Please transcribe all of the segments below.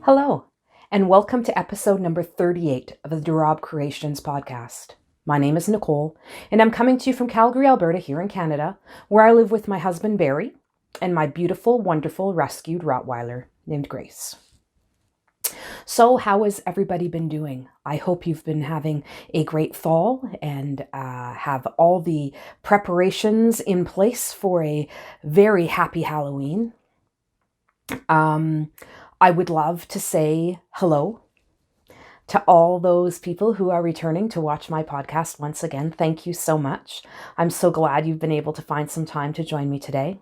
Hello, and welcome to episode number 38 of the Rabe Creations podcast. My name is Nicole, and I'm coming to you from Calgary, Alberta, here in Canada, where I live with my husband, Barry, and my beautiful, wonderful rescued Rottweiler named Grace. So how has everybody been doing? I hope you've been having a great fall and have all the preparations in place for a very happy Halloween. I would love to say hello to all those people who are returning to watch my podcast once again. Thank you so much. I'm so glad you've been able to find some time to join me today.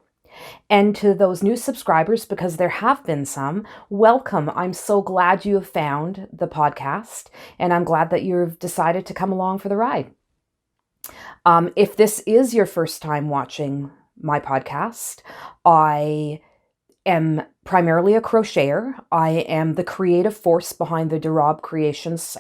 And to those new subscribers, because there have been some, welcome. I'm so glad you have found the podcast, and I'm glad that you've decided to come along for the ride. If this is your first time watching my podcast, I am primarily a crocheter. I am the creative force behind the Rabe Creations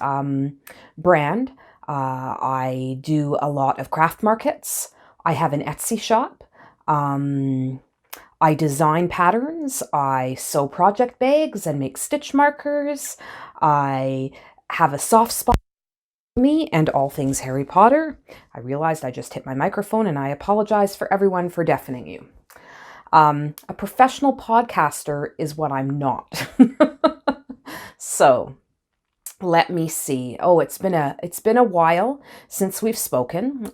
brand. I do a lot of craft markets. I have an Etsy shop. I design patterns. I sew project bags and make stitch markers. I have a soft spot for me and all things Harry Potter. I realized I just hit my microphone, and I apologize for everyone for deafening you. A professional podcaster is what I'm not. So let me see. Oh, it's been a while since we've spoken.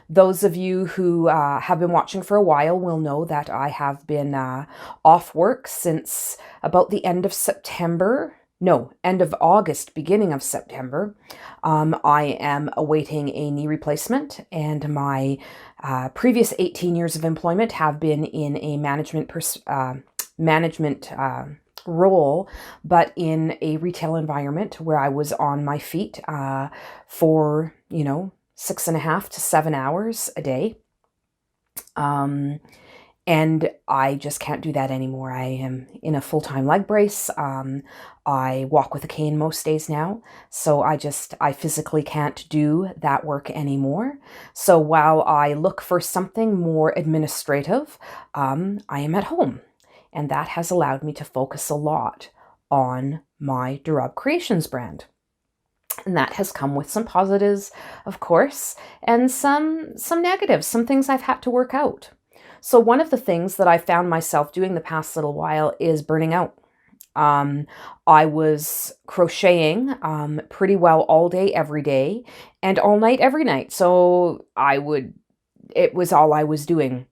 Those of you who have been watching for a while will know that I have been off work since about the end of September. No, end of August, beginning of September. I am awaiting a knee replacement, and my previous 18 years of employment have been in a management role, but in a retail environment where I was on my feet for 6.5 to 7 hours a day. And I just can't do that anymore. I am in a full-time leg brace. I walk with a cane most days now. So I physically can't do that work anymore. So while I look for something more administrative, I am at home. And that has allowed me to focus a lot on my Rabe Creations brand. And that has come with some positives, of course, and some negatives, some things I've had to work out. So one of the things that I found myself doing the past little while is burning out. I was crocheting pretty well all day, every day, and all night, every night. So it was all I was doing.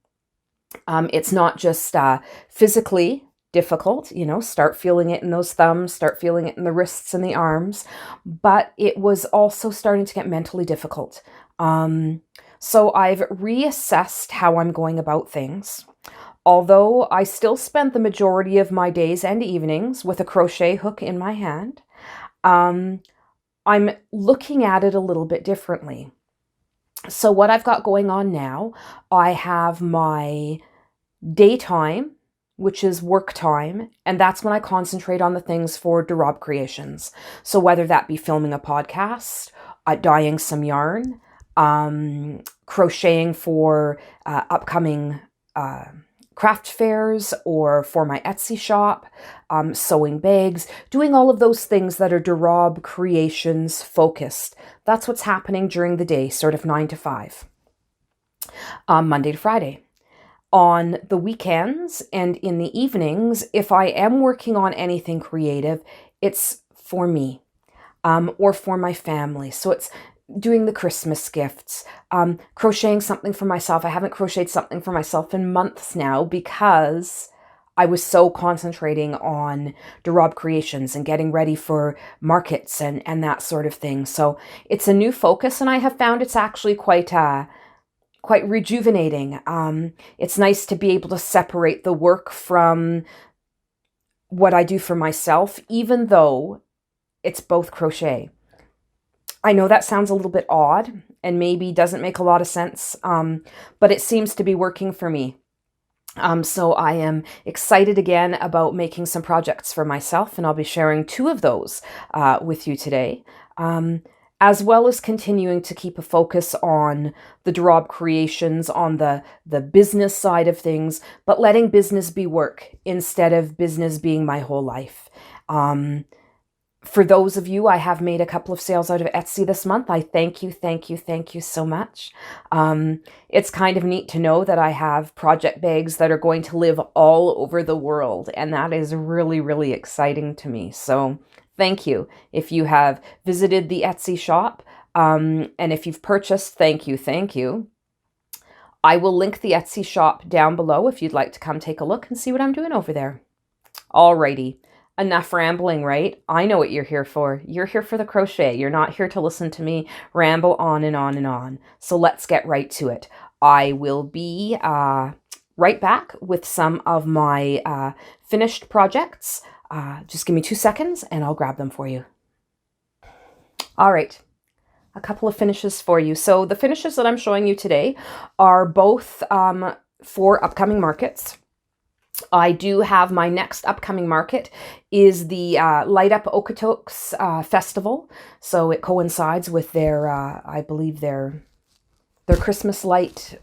It's not just physically difficult, start feeling it in those thumbs, start feeling it in the wrists and the arms, but it was also starting to get mentally difficult. So I've reassessed how I'm going about things. Although I still spent the majority of my days and evenings with a crochet hook in my hand, I'm looking at it a little bit differently. So what I've got going on now, I have my daytime, which is work time, and that's when I concentrate on the things for Rabe Creations. So whether that be filming a podcast, dyeing some yarn, crocheting for upcoming craft fairs or for my Etsy shop, sewing bags, doing all of those things that are Rabe Creations focused. That's what's happening during the day, sort of 9 to 5, Monday to Friday. On the weekends and in the evenings, if I am working on anything creative, it's for me or for my family. So it's doing the Christmas gifts, crocheting something for myself. I haven't crocheted something for myself in months now because I was so concentrating on Rabe Creations and getting ready for markets and that sort of thing. So it's a new focus, and I have found it's actually quite rejuvenating. It's nice to be able to separate the work from what I do for myself, even though it's both crochet. I know that sounds a little bit odd and maybe doesn't make a lot of sense, but it seems to be working for me. So I am excited again about making some projects for myself, and I'll be sharing 2 of those with you today, as well as continuing to keep a focus on the Rabe Creations, on the business side of things, but letting business be work instead of business being my whole life. For those of you, I have made a couple of sales out of Etsy this month. I thank you, thank you, thank you so much. It's kind of neat to know that I have project bags that are going to live all over the world, and that is really, really exciting to me. So thank you. If you have visited the Etsy shop, and if you've purchased, thank you, thank you. I will link the Etsy shop down below if you'd like to come take a look and see what I'm doing over there. Alrighty. Enough rambling, right? I know what you're here for. You're here for the crochet. You're not here to listen to me ramble on and on and on. So let's get right to it. I will be right back with some of my finished projects. Just give me 2 seconds and I'll grab them for you. All right. A couple of finishes for you. So the finishes that I'm showing you today are both for upcoming markets. I do have my next upcoming market is the Light Up Okotoks Festival. So it coincides with their, I believe their Christmas light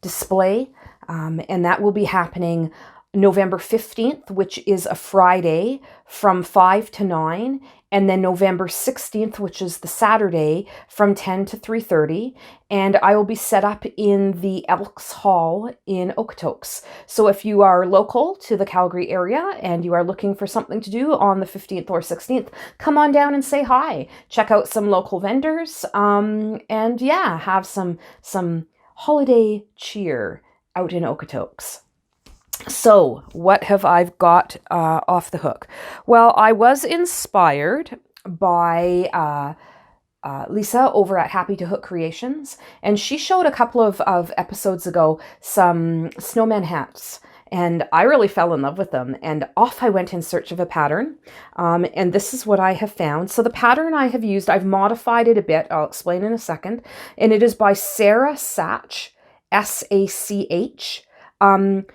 display. And that will be happening November 15th, which is a Friday from 5 to 9. And then November 16th, which is the Saturday from 10 to 3:30. And I will be set up in the Elks Hall in Okotoks. So if you are local to the Calgary area and you are looking for something to do on the 15th or 16th, come on down and say hi. Check out some local vendors and yeah, have some holiday cheer out in Okotoks. So what have I got off the hook? Well, I was inspired by Lisa over at Rabe Creations, and she showed a couple of episodes ago some Snowman Hats, and I really fell in love with them, and off I went in search of a pattern, and this is what I have found. So the pattern I have used, I've modified it a bit, I'll explain in a second, and it is by Sarah Sach, S-A-C-H.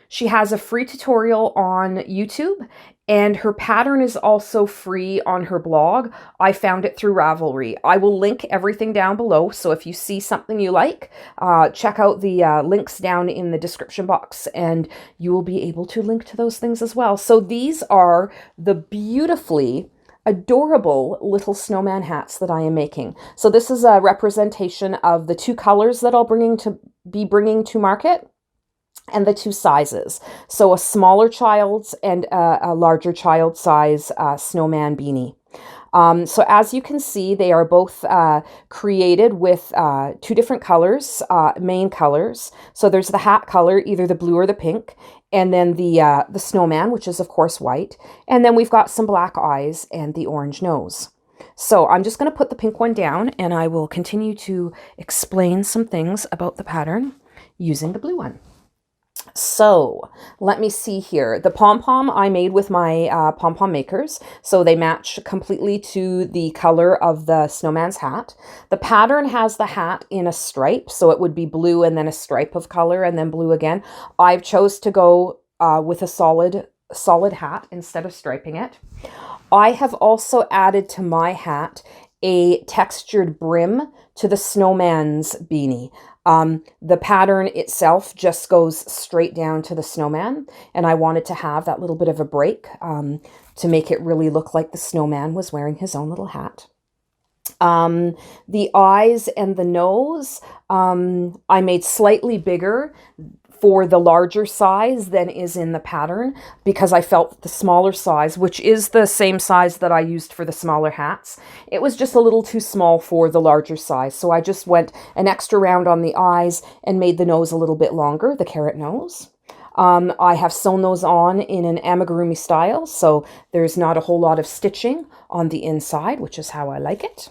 She has a free tutorial on YouTube, and her pattern is also free on her blog. I found it through Ravelry. I will link everything down below, so if you see something you like, check out the links down in the description box, and you will be able to link to those things as well. So these are the beautifully adorable little snowman hats that I am making. So this is a representation of the 2 colors that I'll be bringing to market, and the 2 sizes. So a smaller child's and a larger child size snowman beanie. So as you can see, they are both created with 2 different colors, main colors. So there's the hat color, either the blue or the pink, and then the snowman, which is of course white. And then we've got some black eyes and the orange nose. So I'm just going to put the pink one down, and I will continue to explain some things about the pattern using the blue one. So let me see here. The pom-pom I made with my pom-pom makers. So they match completely to the color of the snowman's hat. The pattern has the hat in a stripe. So it would be blue and then a stripe of color and then blue again. I've chose to go with a solid hat instead of striping it. I have also added to my hat a textured brim to the snowman's beanie. The pattern itself just goes straight down to the snowman, and I wanted to have that little bit of a break to make it really look like the snowman was wearing his own little hat. The eyes and the nose, I made slightly bigger for the larger size than is in the pattern, because I felt the smaller size, which is the same size that I used for the smaller hats, it was just a little too small for the larger size. So I just went an extra round on the eyes and made the nose a little bit longer, the carrot nose. I have sewn those on in an amigurumi style, so there's not a whole lot of stitching on the inside, which is how I like it.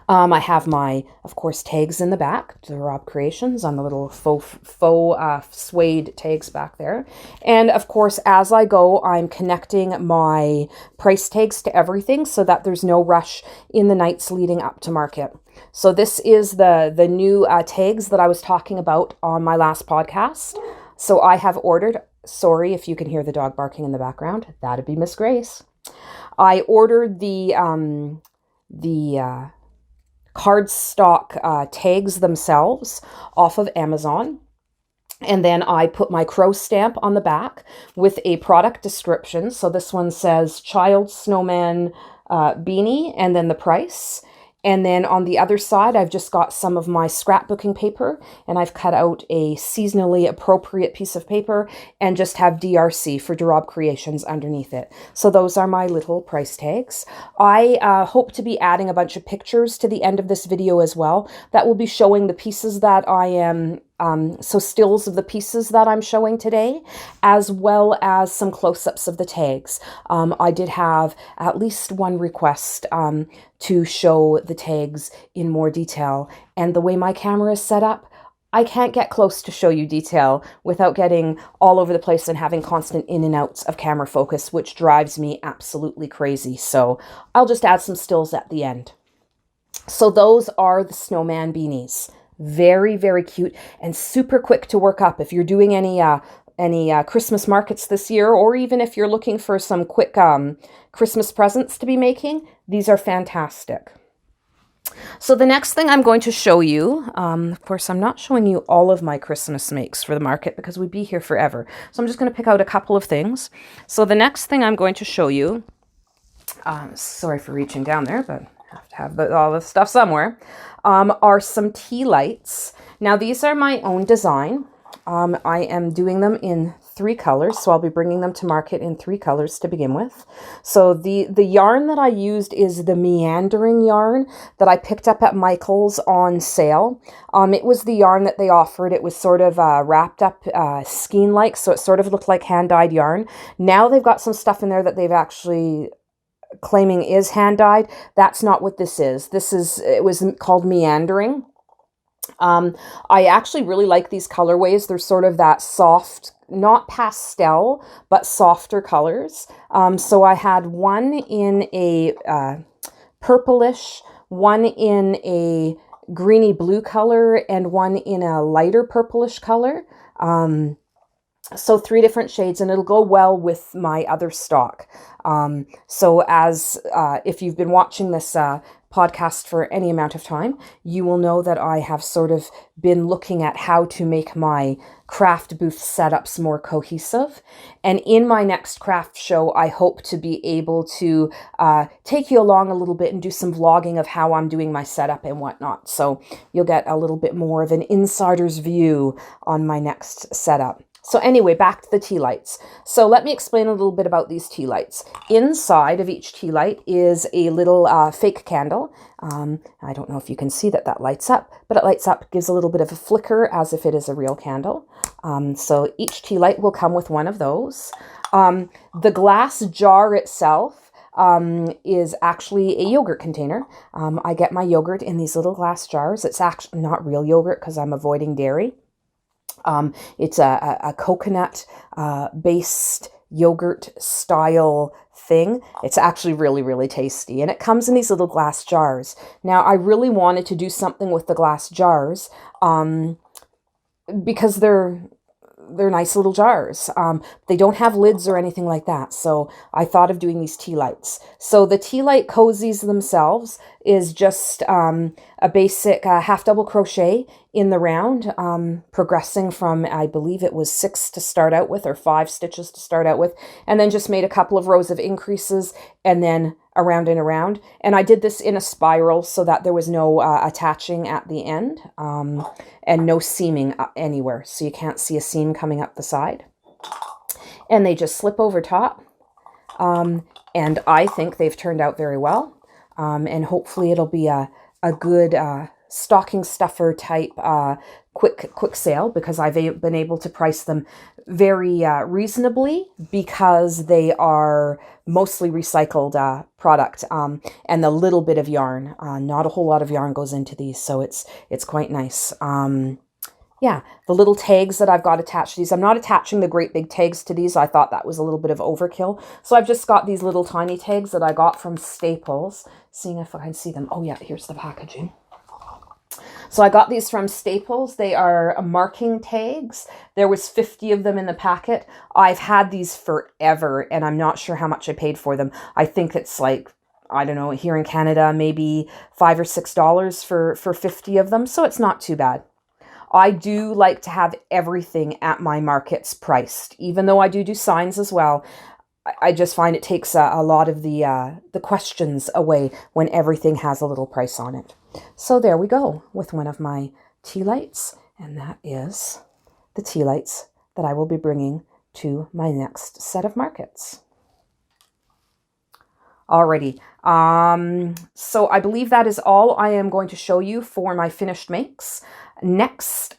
I have my, of course, tags in the back, the Rabe Creations on the little faux suede tags back there. And of course, as I go, I'm connecting my price tags to everything so that there's no rush in the nights leading up to market. So this is the new tags that I was talking about on my last podcast. So I have ordered, sorry if you can hear the dog barking in the background, that'd be Miss Grace. I ordered the cardstock tags themselves off of Amazon. And then I put my crow stamp on the back with a product description. So this one says Child Snowman Beanie, and then the price. And then on the other side, I've just got some of my scrapbooking paper, and I've cut out a seasonally appropriate piece of paper and just have DRC for Rabe Creations underneath it. So those are my little price tags. I hope to be adding a bunch of pictures to the end of this video as well. That will be showing the pieces that I am so stills of the pieces that I'm showing today, as well as some close-ups of the tags. I did have at least one request to show the tags in more detail, and the way my camera is set up, I can't get close to show you detail without getting all over the place and having constant in and outs of camera focus, which drives me absolutely crazy. So I'll just add some stills at the end. So those are the snowman beanies. Very, very cute and super quick to work up. If you're doing any Christmas markets this year, or even if you're looking for some quick Christmas presents to be making, these are fantastic. So the next thing I'm going to show you, of course, I'm not showing you all of my Christmas makes for the market because we'd be here forever. So I'm just going to pick out a couple of things. So the next thing I'm going to show you, sorry for reaching down there, but I have to have all the stuff somewhere, are some tea lights. Now these are my own design. I am doing them in 3 colors, so I'll be bringing them to market in 3 colors to begin with. So the yarn that I used is the meandering yarn that I picked up at Michael's on sale. It was the yarn that they offered. It was sort of wrapped up skein-like, so it sort of looked like hand-dyed yarn. Now they've got some stuff in there that they've actually claiming is hand-dyed. That's not what this is. It was called meandering. I actually really like these colorways. They're sort of that soft, not pastel, but softer colors. So I had one in a purplish, one in a greeny blue color, and one in a lighter purplish color. So 3 different shades, and it'll go well with my other stock. So as if you've been watching this podcast for any amount of time, you will know that I have sort of been looking at how to make my craft booth setups more cohesive. And in my next craft show, I hope to be able to take you along a little bit and do some vlogging of how I'm doing my setup and whatnot. So you'll get a little bit more of an insider's view on my next setup. So anyway, back to the tea lights. So let me explain a little bit about these tea lights. Inside of each tea light is a little fake candle. I don't know if you can see that lights up, but it lights up, gives a little bit of a flicker as if it is a real candle. So each tea light will come with one of those. The glass jar itself is actually a yogurt container. I get my yogurt in these little glass jars. It's actually not real yogurt because I'm avoiding dairy. It's a coconut based yogurt style thing. It's actually really, really tasty, and it comes in these little glass jars. Now, I really wanted to do something with the glass jars because they're nice little jars. They don't have lids or anything like that, so I thought of doing these tea lights. So the tea light cozies themselves is just a basic half double crochet in the round, progressing from, I believe it was 6 to start out with, or 5 stitches to start out with, and then just made a couple of rows of increases and then around and around. And I did this in a spiral so that there was no attaching at the end and no seaming anywhere, so you can't see a seam coming up the side. And they just slip over top, and I think they've turned out very well. And hopefully it'll be a good stocking stuffer type quick sale, because I've been able to price them very reasonably because they are mostly recycled product, and the little bit of yarn, not a whole lot of yarn goes into these, so it's quite nice. Yeah, the little tags that I've got attached to these, I'm not attaching the great big tags to these. I thought that was a little bit of overkill. So I've just got these little tiny tags that I got from Staples. Seeing if I can see them. Oh yeah, here's the packaging. So I got these from Staples. They are marking tags. There was 50 of them in the packet. I've had these forever, and I'm not sure how much I paid for them. I think it's like, I don't know, here in Canada, maybe $5 or $6 for 50 of them. So it's not too bad. I do like to have everything at my markets priced, even though I do signs as well. I just find it takes a lot of the questions away when everything has a little price on it. So there we go with one of my tea lights, and that is the tea lights that I will be bringing to my next set of markets. Alrighty, so I believe that is all I am going to show you for my finished makes. Next,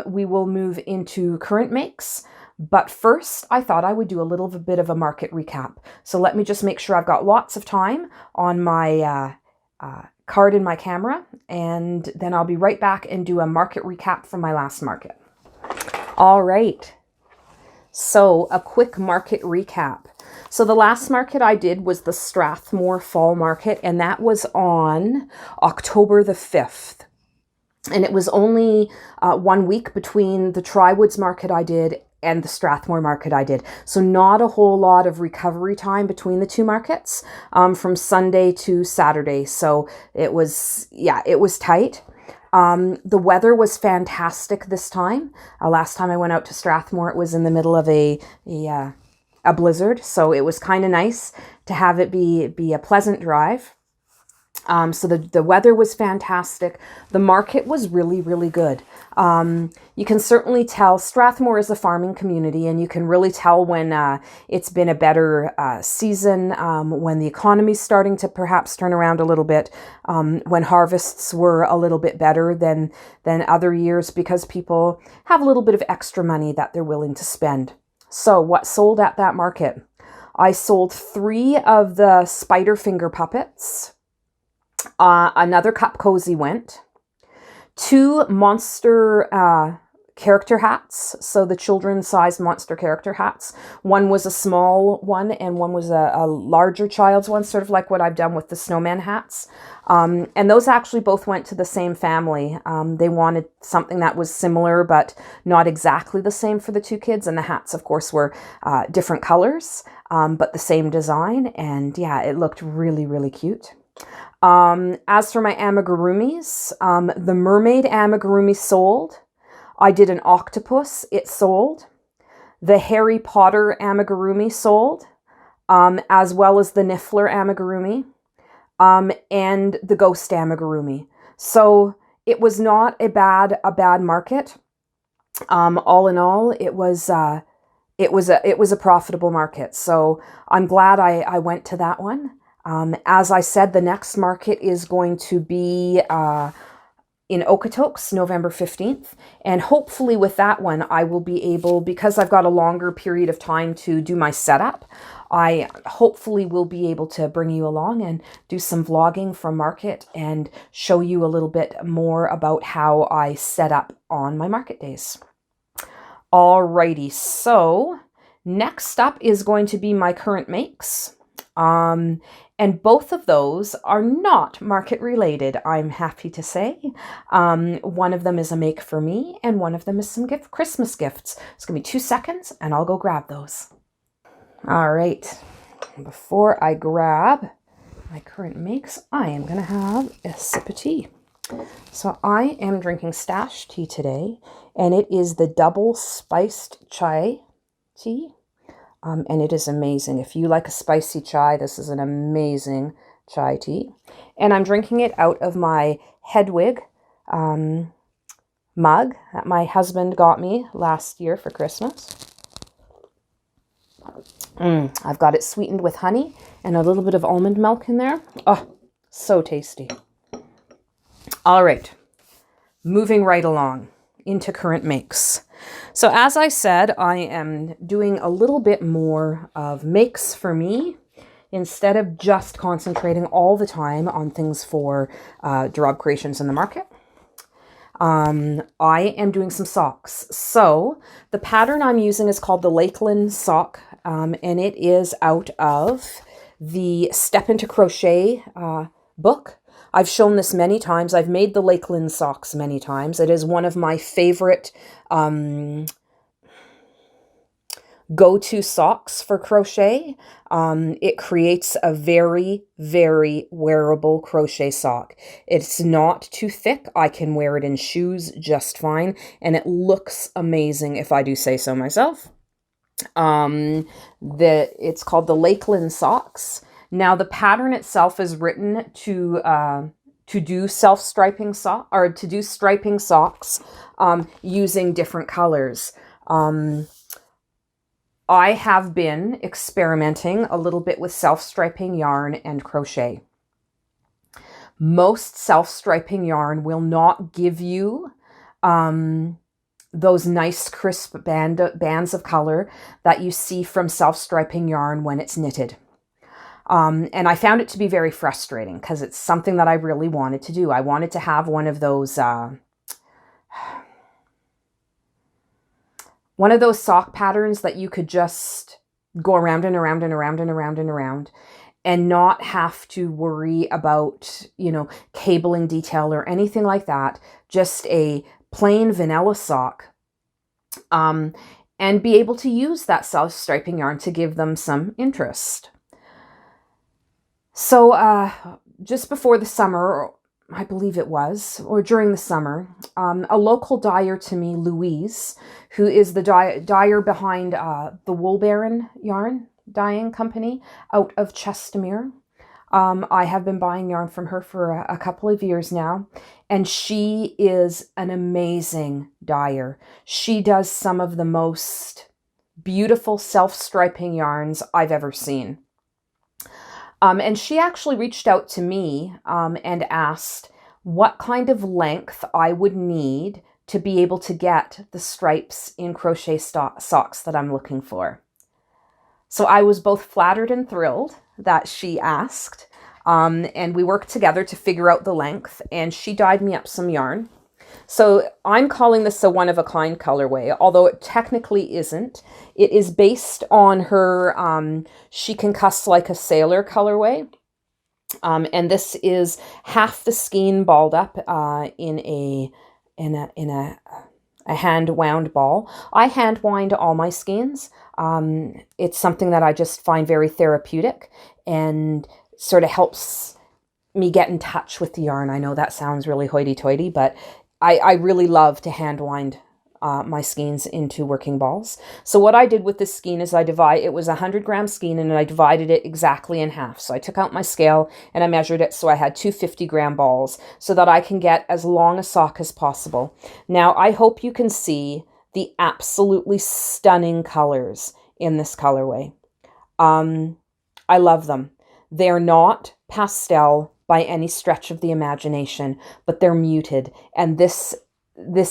we will move into current makes. But first, I thought I would do a little bit of a market recap. So let me just make sure I've got lots of time on my card in my camera, and then I'll be right back and do a market recap from my last market. All right, so a quick market recap. So the last market I did was the Strathmore Fall Market, and that was on October the 5th. And it was only 1 week between the Trywoods market I did and the Strathmore market I did. So not a whole lot of recovery time between the two markets from Sunday to Saturday. So it was, yeah, it was tight. The weather was fantastic this time. Last time I went out to Strathmore, it was in the middle of a blizzard. So it was kind of nice to have it be a pleasant drive. So the weather was fantastic. The market was really, really good. You can certainly tell Strathmore is a farming community, and you can really tell when it's been a better season, when the economy's starting to perhaps turn around a little bit, when harvests were a little bit better than other years, because people have a little bit of extra money that they're willing to spend. So what sold at that market? I sold 3 of the spider finger puppets. Another cup cozy went. 2 monster character hats, so the children's sized monster character hats. One was a small one and one was a larger child's one, sort of like what I've done with the Snowman Hats. And those actually both went to the same family. They wanted something that was similar but not exactly the same for the 2 kids, and the hats of course were different colors, but the same design, and yeah, it looked really, really cute. As for my amigurumis, the mermaid amigurumi sold. I did an octopus, it sold. The Harry Potter amigurumi sold, as well as the Niffler amigurumi, and the ghost amigurumi. So it was not a bad market. All in all, it was a profitable market. So I'm glad I went to that one. As I said, the next market is going to be in Okotoks, November 15th. And hopefully with that one, I will be able, because I've got a longer period of time to do my setup, I hopefully will be able to bring you along and do some vlogging from market and show you a little bit more about how I set up on my market days. Alrighty, so next up is going to be my current makes. And both of those are not market related, I'm happy to say. One of them is a make for me, and one of them is some Christmas gifts. It's gonna be 2 seconds, and I'll go grab those. All right, before I grab my current makes, I am gonna have a sip of tea. So I am drinking Stash tea today, and it is the double spiced chai tea. And it is amazing. If you like a spicy chai, this is an amazing chai tea. And I'm drinking it out of my Hedwig mug that my husband got me last year for Christmas. I've got it sweetened with honey and a little bit of almond milk in there. Oh, so tasty. All right, moving right along into current makes. So as I said, I am doing a little bit more of makes for me instead of just concentrating all the time on things for Rabe Creations in the market. I am doing some socks. So the pattern I'm using is called the Lakeland sock, and it is out of the Step Into Crochet book. I've shown this many times. I've made the Lakeland socks many times. It is one of my favorite go-to socks for crochet. It creates a very, very wearable crochet sock. It's not too thick. I can wear it in shoes just fine, and it looks amazing if I do say so myself. It's called the Lakeland socks. Now the pattern itself is written to do self-striping sock or to do striping socks using different colors. I have been experimenting a little bit with self-striping yarn and crochet. Most self-striping yarn will not give you those nice crisp bands of color that you see from self-striping yarn when it's knitted. And I found it to be very frustrating because it's something that I really wanted to do. I wanted to have one of those sock patterns that you could just go around and around and around and around and around and not have to worry about, you know, cabling detail or anything like that. Just a plain vanilla sock, and be able to use that self-striping yarn to give them some interest. So just before the summer, I believe it was, or during the summer, a local dyer to me, Louise, who is the dyer behind the Wool Baron yarn dyeing company out of Chestermere. I have been buying yarn from her for a couple of years now, and she is an amazing dyer. She does some of the most beautiful self-striping yarns I've ever seen. And she actually reached out to me and asked what kind of length I would need to be able to get the stripes in crochet socks that I'm looking for. So I was both flattered and thrilled that she asked, and we worked together to figure out the length, and she dyed me up some yarn. So I'm calling this a one-of-a-kind colorway, although it technically isn't. It is based on her She Can Cuss Like a Sailor colorway. And this is half the skein balled up in a hand wound ball. I hand wind all my skeins. It's something that I just find very therapeutic and sort of helps me get in touch with the yarn. I know that sounds really hoity-toity, but I really love to hand wind my skeins into working balls. So what I did with this skein is it was a 100-gram skein, and I divided it exactly in half. So I took out my scale and I measured it, so I had two 50-gram balls so that I can get as long a sock as possible. Now I hope you can see the absolutely stunning colors in this colorway. I love them. They're not pastel by any stretch of the imagination, but they're muted, and this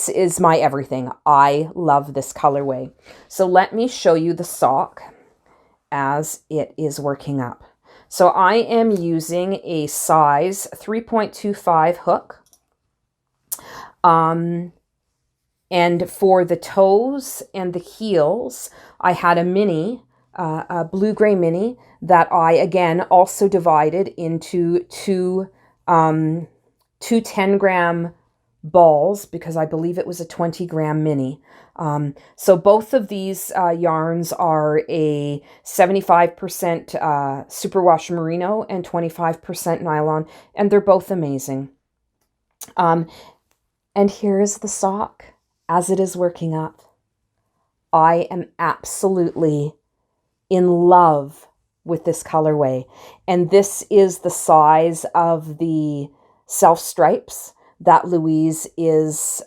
is my everything. I love this colorway. So let me show you the sock as it is working up. So I am using a size 3.25 hook. And for the toes and the heels, I had a mini, a blue-gray mini that I, again, also divided into two 10-gram balls because I believe it was a 20-gram mini. So both of these yarns are a 75% superwash merino and 25% nylon, and they're both amazing. And here is the sock as it is working up. I am absolutely in love with this colorway, and this is the size of the self stripes that Louise is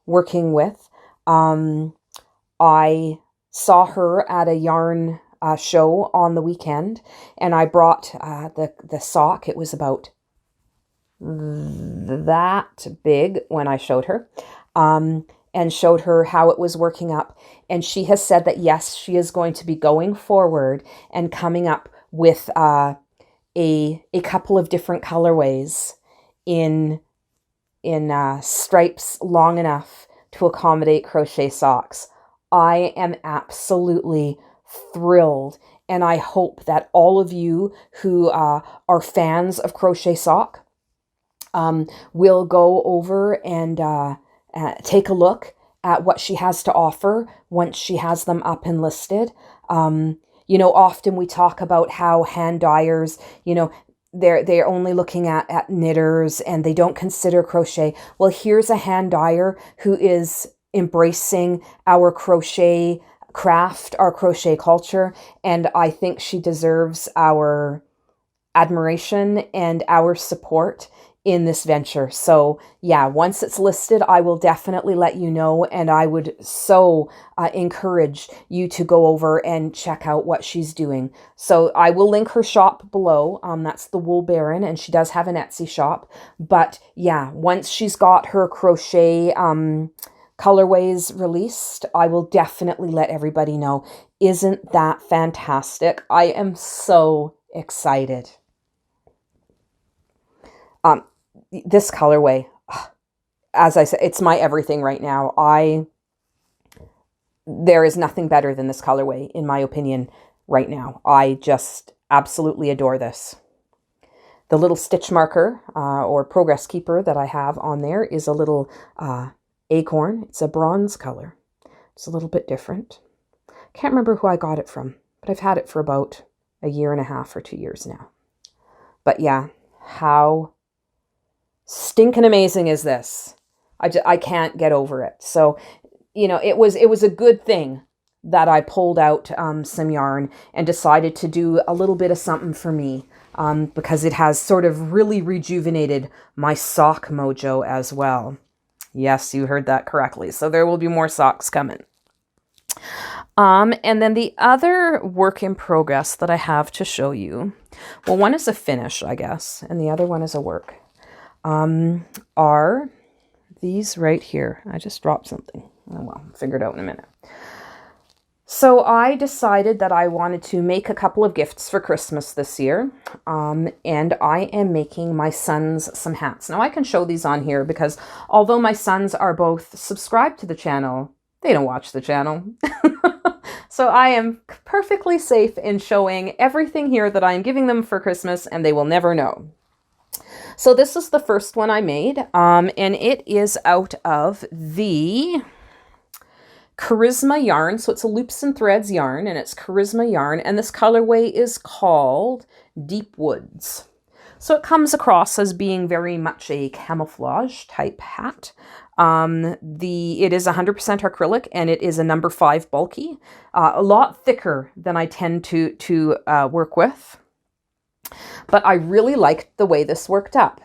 working with. I saw her at a yarn show on the weekend, and I brought the sock. It was about that big when I showed her, and showed her how it was working up. And she has said that, yes, she is going to be going forward and coming up with a couple of different colorways in stripes long enough to accommodate crochet socks. I am absolutely thrilled, and I hope that all of you who are fans of crochet sock will go over and take a look at what she has to offer once she has them up and listed. You know, often we talk about how hand dyers, you know, they're only looking at knitters and they don't consider crochet. Well, here's a hand dyer who is embracing our crochet craft, our crochet culture, and I think she deserves our admiration and our support in this venture. So yeah, once it's listed, I will definitely let you know, and I would so encourage you to go over and check out what she's doing. So I will link her shop below. That's the Wool Baron, and she does have an Etsy shop. But yeah, once she's got her crochet colorways released, I will definitely let everybody know. Isn't that fantastic? I am so excited. This colorway, as I said, it's my everything right now. There is nothing better than this colorway, in my opinion, right now. I just absolutely adore this. The little stitch marker or progress keeper that I have on there is a little acorn. It's a bronze color. It's a little bit different. Can't remember who I got it from, but I've had it for about 1.5 years or 2 years now. But yeah, how stinking amazing is this? I can't get over it. So, you know, it was a good thing that I pulled out some yarn and decided to do a little bit of something for me because it has sort of really rejuvenated my sock mojo as well. Yes, you heard that correctly. So there will be more socks coming. And then the other work in progress that I have to show you, well, one is a finish, I guess, and the other one is a work, are these right here. I just dropped something. Oh, well, I'll figure it out in a minute. So I decided that I wanted to make a couple of gifts for Christmas this year, and I am making my sons some hats. Now I can show these on here because although my sons are both subscribed to the channel, they don't watch the channel. So I am perfectly safe in showing everything here that I am giving them for Christmas, and they will never know. So this is the first one I made, and it is out of the Charisma yarn. So it's a loops and threads yarn, and it's Charisma yarn, and this colorway is called Deep Woods. So it comes across as being very much a camouflage type hat. It is 100% acrylic, and it is a number 5 bulky, a lot thicker than I tend to work with. But I really liked the way this worked up.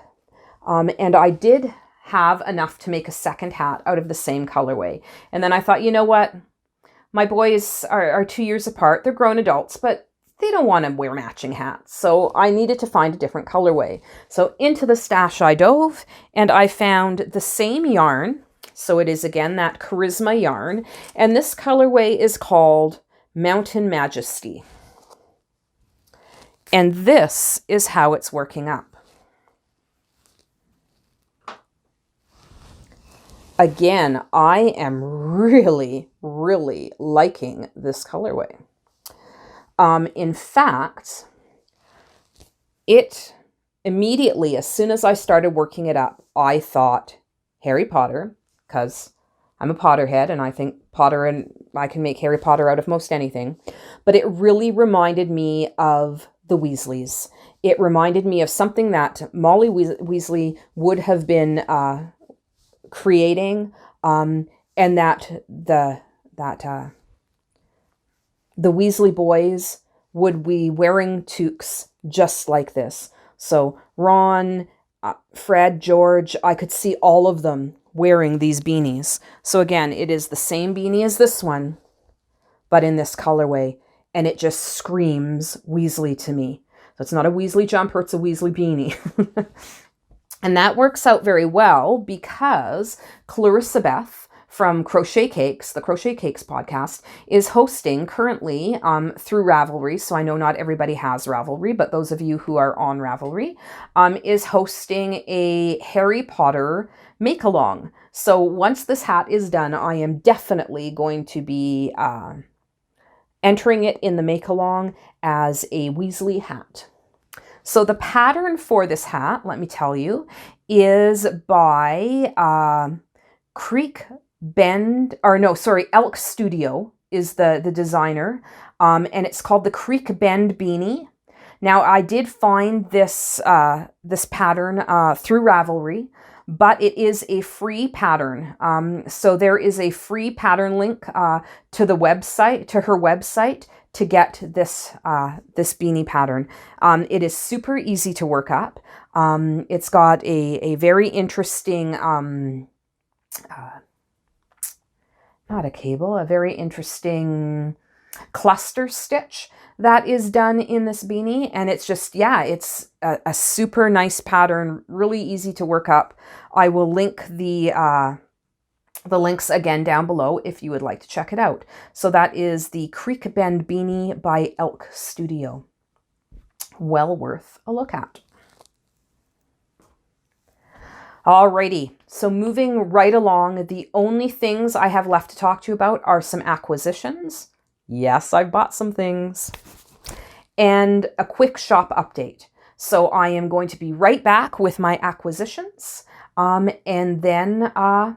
And I did have enough to make a second hat out of the same colorway. And then I thought, you know what? My boys are 2 years apart. They're grown adults, but they don't want to wear matching hats. So I needed to find a different colorway. So into the stash I dove, and I found the same yarn. So it is, again, that Charisma yarn. And this colorway is called Mountain Majesty. And this is how it's working up. Again, I am really, really liking this colorway. In fact, it immediately, as soon as I started working it up, I thought Harry Potter, because I'm a Potterhead and I think I can make Harry Potter out of most anything. But it really reminded me of the Weasleys. It reminded me of something that Molly Weasley would have been creating, and that the Weasley boys would be wearing toques just like this. So Ron, Fred, George, I could see all of them wearing these beanies. So again, it is the same beanie as this one, but in this colorway, and it just screams Weasley to me. So it's not a Weasley jumper, it's a Weasley beanie. And that works out very well because Clarissa Beth from Crochetcakes, the Crochetcakes podcast, is hosting currently through Ravelry. So I know not everybody has Ravelry, but those of you who are on Ravelry, is hosting a Harry Potter make-along. So once this hat is done, I am definitely going to be entering it in the make-along as a Weasley hat. So the pattern for this hat, let me tell you, is by Elk Studio is the designer, and it's called the Creek Bend Beanie. Now, I did find this this pattern through Ravelry, but it is a free pattern. So there is a free pattern link to the website, to her website, to get this this beanie pattern. It is super easy to work up. It's got a very interesting not a cable, a very interesting cluster stitch that is done in this beanie. And it's just, yeah, it's a super nice pattern, really easy to work up. I will link the links again down below if you would like to check it out. So that is the Creek Bend Beanie by Elk Studio. Well worth a look at. Alrighty, so moving right along, the only things I have left to talk to you about are some acquisitions. Yes, I've bought some things. And a quick shop update. So I am going to be right back with my acquisitions, and then a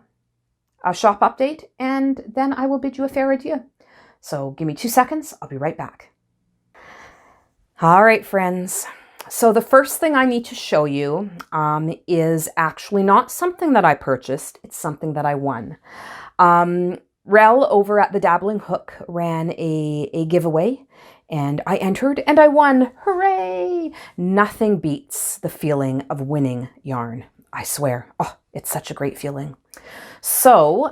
shop update, and then I will bid you a fair adieu. So give me 2 seconds, I'll be right back. All right, friends. So the first thing I need to show you is actually not something that I purchased, it's something that I won. Rel over at the Dabbling Hook ran a giveaway, and I entered and I won. Hooray! Nothing beats the feeling of winning yarn. I swear. Oh, it's such a great feeling. So,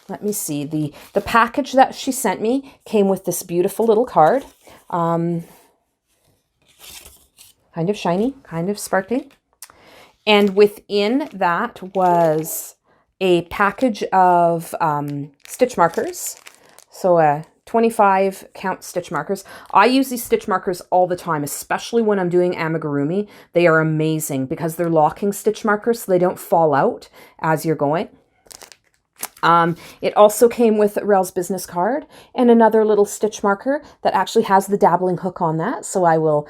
let me see. The package that she sent me came with this beautiful little card. Kind of shiny, kind of sparkly. And within that was a package of stitch markers. So a 25 count stitch markers. I use these stitch markers all the time, especially when I'm doing amigurumi. They are amazing because they're locking stitch markers so they don't fall out as you're going. It also came with Rel's business card and another little stitch marker that actually has the Dabbling Hook on that. So I will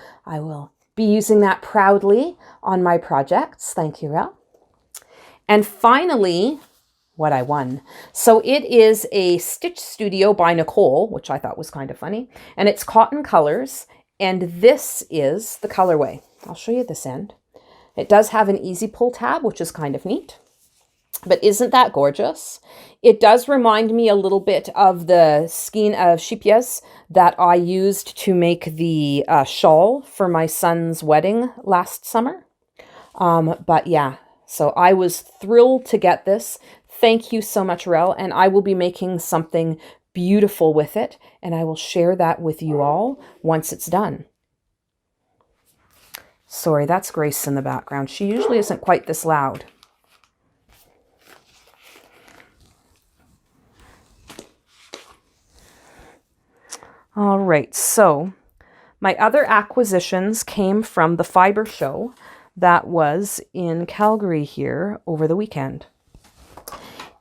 be using that proudly on my projects. Thank you, Rel. And finally, what I won. So it is a Stitch Studio by Nicole, which I thought was kind of funny. And it's cotton colors. And this is the colorway. I'll show you this end. It does have an easy pull tab, which is kind of neat. But isn't that gorgeous? It does remind me a little bit of the skein of chipias that I used to make the shawl for my son's wedding last summer. But yeah, so I was thrilled to get this. Thank you so much, Rel. And I will be making something beautiful with it. And I will share that with you all once it's done. Sorry, that's Grace in the background. She usually isn't quite this loud. All right, so my other acquisitions came from the Fibre show that was in Calgary here over the weekend.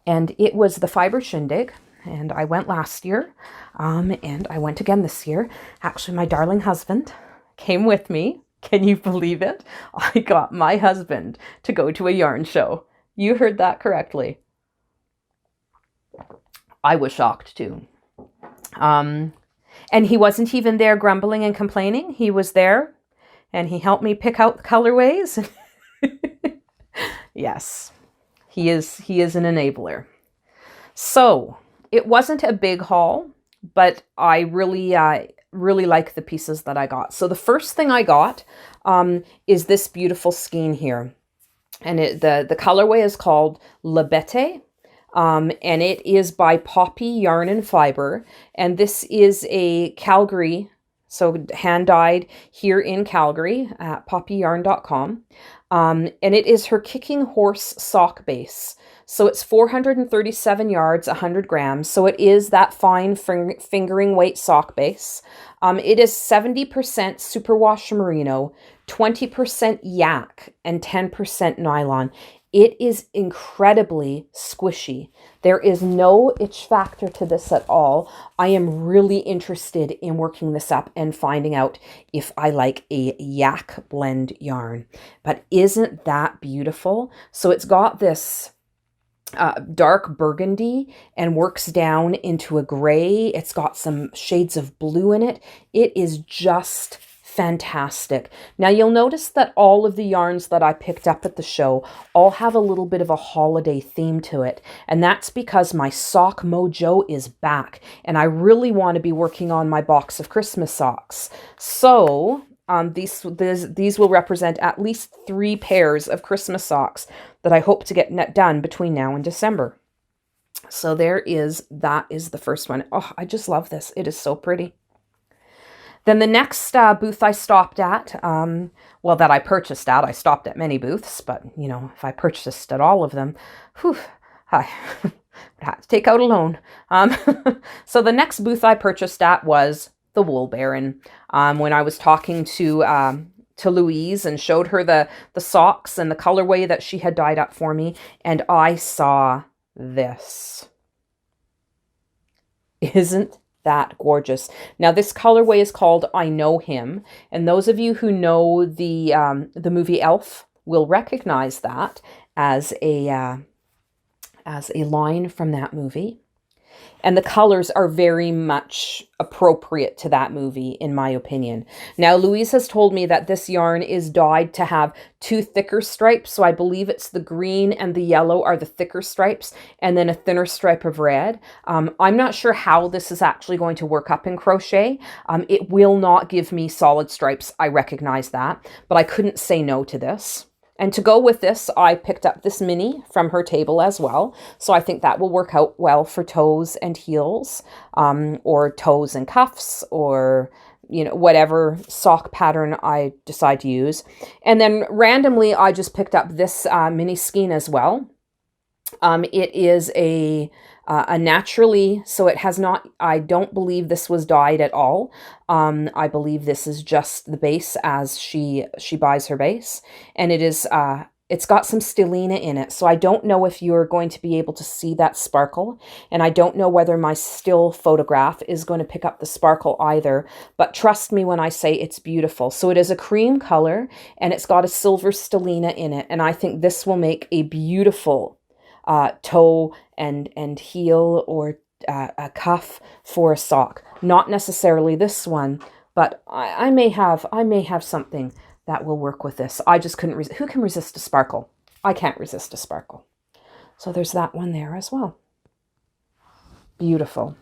And it was the Fibre shindig, and I went last year, and I went again this year. Actually, my darling husband came with me. Can you believe it? I got my husband to go to a yarn show. You heard that correctly. I was shocked too. And he wasn't even there grumbling and complaining. He was there and he helped me pick out the colorways. Yes, he is an enabler. So it wasn't a big haul, but I really like the pieces that I got. So the first thing I got is this beautiful skein here. And the colorway is called La Bete. And it is by Poppy Yarn and Fibre. And this is a Calgary, so hand-dyed here in Calgary at poppyyarn.com. And it is her Kicking Horse sock base. So it's 437 yards, 100 grams. So it is that fine fingering weight sock base. It is 70% superwash merino, 20% yak, and 10% nylon. It is incredibly squishy. There is no itch factor to this at all. I am really interested in working this up and finding out if I like a yak blend yarn. But isn't that beautiful? So it's got this dark burgundy and works down into a gray. It's got some shades of blue in it. It is just fantastic. Now you'll notice that all of the yarns that I picked up at the show all have a little bit of a holiday theme to it. And that's because my sock mojo is back. And I really want to be working on my box of Christmas socks. So these will represent at least 3 pairs of Christmas socks that I hope to get done between now and December. So that is the first one. Oh, I just love this. It is so pretty. Then the next booth I stopped at, well, that I purchased at, I stopped at many booths, but, you know, if I purchased at all of them, whew, I would have to take out a loan. So the next booth I purchased at was the Wool Baron. When I was talking to Louise and showed her the socks and the colorway that she had dyed up for me, and I saw this. Isn't that gorgeous? Now this colorway is called I Know Him, and those of you who know the movie Elf will recognize that as a line from that movie. And the colors are very much appropriate to that movie, in my opinion. Now, Louise has told me that this yarn is dyed to have 2 thicker stripes. So I believe it's the green and the yellow are the thicker stripes, and then a thinner stripe of red. I'm not sure how this is actually going to work up in crochet. It will not give me solid stripes. I recognize that, but I couldn't say no to this. And to go with this, I picked up this mini from her table as well. So I think that will work out well for toes and heels, or toes and cuffs, or, you know, whatever sock pattern I decide to use. And then randomly, I just picked up this mini skein as well. It is a naturally, so it has not, I don't believe this was dyed at all. I believe this is just the base as she buys her base. And it is, it's got some stellina in it. So I don't know if you're going to be able to see that sparkle. And I don't know whether my still photograph is going to pick up the sparkle either. But trust me when I say it's beautiful. So it is a cream color and it's got a silver stellina in it. And I think this will make a beautiful toe and heel or a cuff for a sock. Not necessarily this one, but I may have something that will work with this. I just couldn't resist. Who can resist a sparkle? I can't resist a sparkle. So there's that one there as well. Beautiful.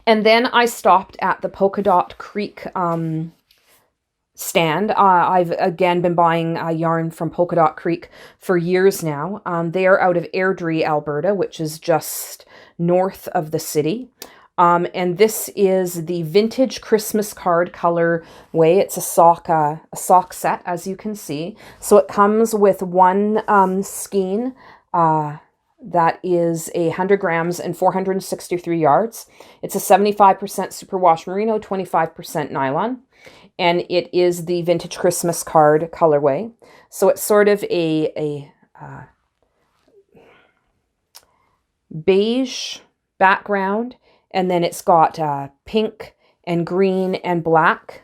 And then I stopped at the Polka Dot Creek stand. I've again been buying yarn from Polka Dot Creek for years now. They are out of Airdrie, Alberta, which is just north of the city. And this is the vintage Christmas card colorway. It's a sock set, as you can see. So it comes with one skein that is 100 grams and 463 yards. It's a 75% superwash merino, 25% nylon. And it is the vintage Christmas card colorway. So it's sort of a beige background, and then it's got pink and green and black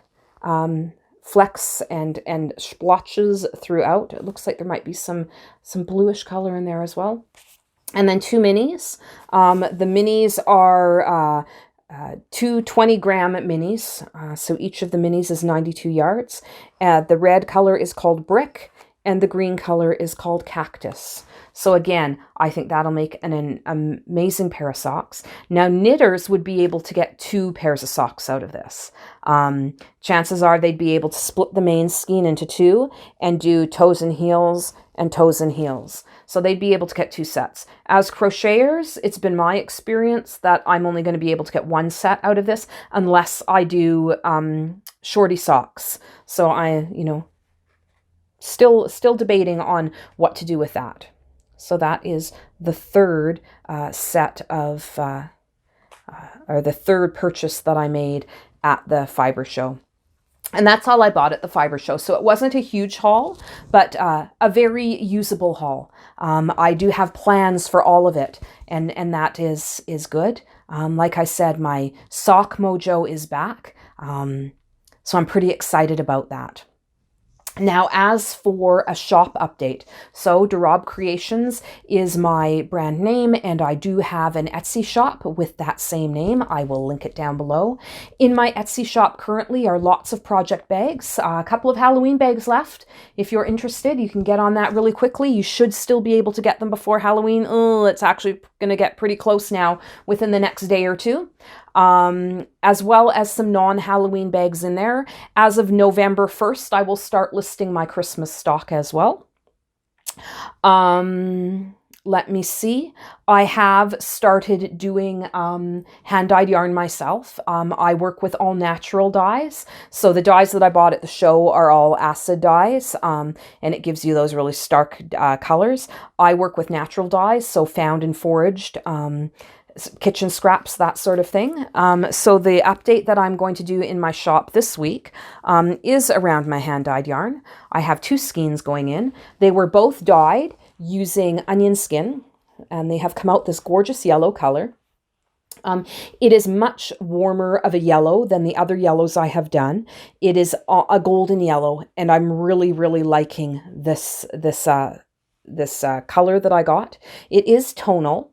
flecks and splotches throughout. It looks like there might be some bluish color in there as well. And then 2 minis. The minis are 2 20-gram minis. So each of the minis is 92 yards. The red color is called Brick, and the green color is called Cactus. So again, I think that'll make an amazing pair of socks. Now, knitters would be able to get 2 pairs of socks out of this. Chances are they'd be able to split the main skein into 2 and do toes and heels and toes and heels. So they'd be able to get 2 sets. As crocheters, it's been my experience that I'm only going to be able to get 1 set out of this unless I do shorty socks. So still debating on what to do with that. So that is the third set of, or the third purchase that I made at the Fibre show. And that's all I bought at the Fibre show. So it wasn't a huge haul, but a very usable haul. I do have plans for all of it, and that is good. Like I said, my sock mojo is back. So I'm pretty excited about that. Now, as for a shop update, so Rabe Creations is my brand name, and I do have an Etsy shop with that same name. I will link it down below. In my Etsy shop currently are lots of project bags, a couple of Halloween bags left. If you're interested, you can get on that really quickly. You should still be able to get them before Halloween. Oh, it's actually going to get pretty close now within the next day or two. As well as some non-Halloween bags in there. As of November 1st, I will start listing my Christmas stock as well. Let me see. I have started doing hand-dyed yarn myself. I work with all natural dyes. So the dyes that I bought at the show are all acid dyes, and it gives you those really stark colors. I work with natural dyes, so found and foraged, kitchen scraps, that sort of thing. So the update that I'm going to do in my shop this week is around my hand-dyed yarn. I have 2 skeins going in. They were both dyed using onion skin, and they have come out this gorgeous yellow color. It is much warmer of a yellow than the other yellows I have done. It is a golden yellow, and I'm really, really liking this color that I got. It is tonal,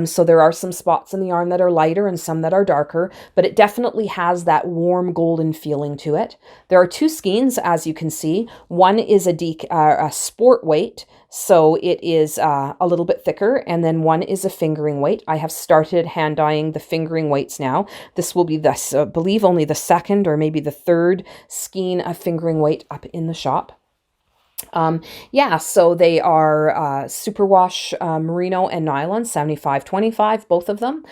so there are some spots in the yarn that are lighter and some that are darker, but it definitely has that warm golden feeling to it. There are 2 skeins, as you can see. One is a sport weight, so it is a little bit thicker, and then one is a fingering weight. I have started hand dyeing the fingering weights now. This will be this, I believe, only the 2nd or maybe the 3rd skein of fingering weight up in the shop. Yeah, so they are superwash merino and nylon, 75-25, both of them.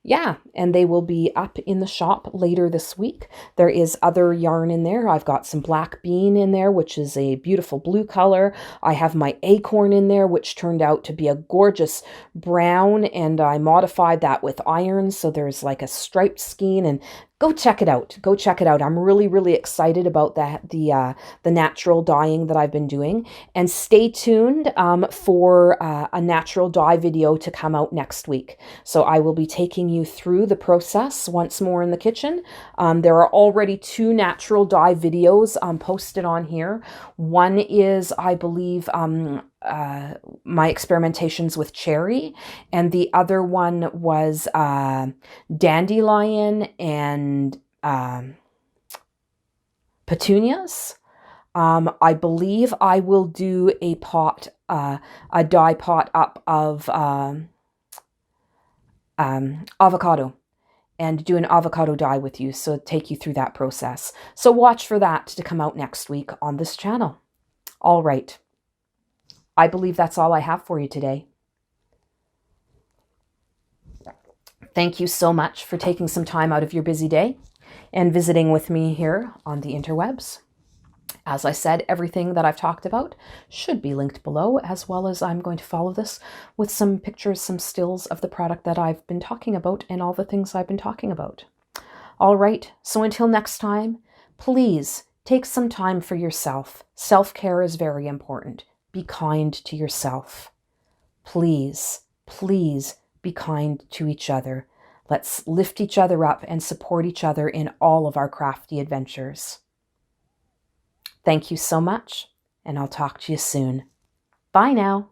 Yeah, and they will be up in the shop later this week. There is other yarn in there. I've got some black bean in there, which is a beautiful blue color. I have my acorn in there, which turned out to be a gorgeous brown, and I modified that with iron, so there's like a striped skein, and go check it out. Go check it out. I'm really, really excited about the natural dyeing that I've been doing. And stay tuned for a natural dye video to come out next week. So I will be taking you through the process once more in the kitchen. There are already 2 natural dye videos posted on here. One is, I believe, my experimentations with cherry, and the other one was dandelion and petunias. I believe I will do a dye pot up of avocado, and do an avocado dye with you, so take you through that process. So watch for that to come out next week on this channel. All right. I believe that's all I have for you today. Thank you so much for taking some time out of your busy day and visiting with me here on the interwebs. As I said, everything that I've talked about should be linked below, as well as I'm going to follow this with some pictures, some stills of the product that I've been talking about and all the things I've been talking about. All right, so until next time, please take some time for yourself. Self-care is very important. Be kind to yourself. Please, please be kind to each other. Let's lift each other up and support each other in all of our crafty adventures. Thank you so much, and I'll talk to you soon. Bye now.